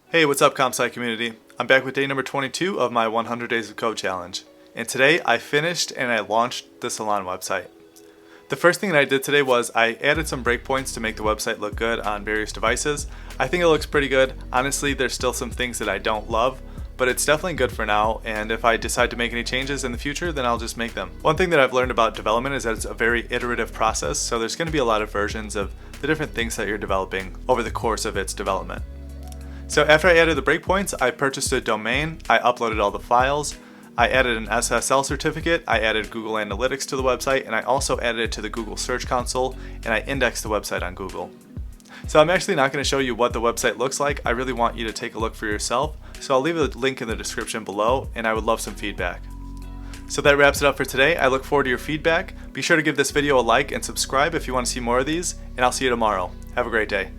Hey, what's up CompSci community? I'm back with day number 22 of my 100 Days of Code challenge. And today I finished and I launched the Salon website. The first thing that I did today was I added some breakpoints to make the website look good on various devices. I think it looks pretty good. Honestly, there's still some things that I don't love, but it's definitely good for now, and if I decide to make any changes in the future, then I'll just make them. One thing that I've learned about development is that it's a very iterative process, so there's going to be a lot of versions of the different things that you're developing over the course of its development. So after I added the breakpoints, I purchased a domain, I uploaded all the files, I added an SSL certificate, I added Google Analytics to the website, and I also added it to the Google Search Console, and I indexed the website on Google. So I'm actually not going to show you what the website looks like. I really want you to take a look for yourself, so I'll leave a link in the description below, and I would love some feedback. So that wraps it up for today. I look forward to your feedback. Be sure to give this video a like and subscribe if you want to see more of these, and I'll see you tomorrow. Have a great day.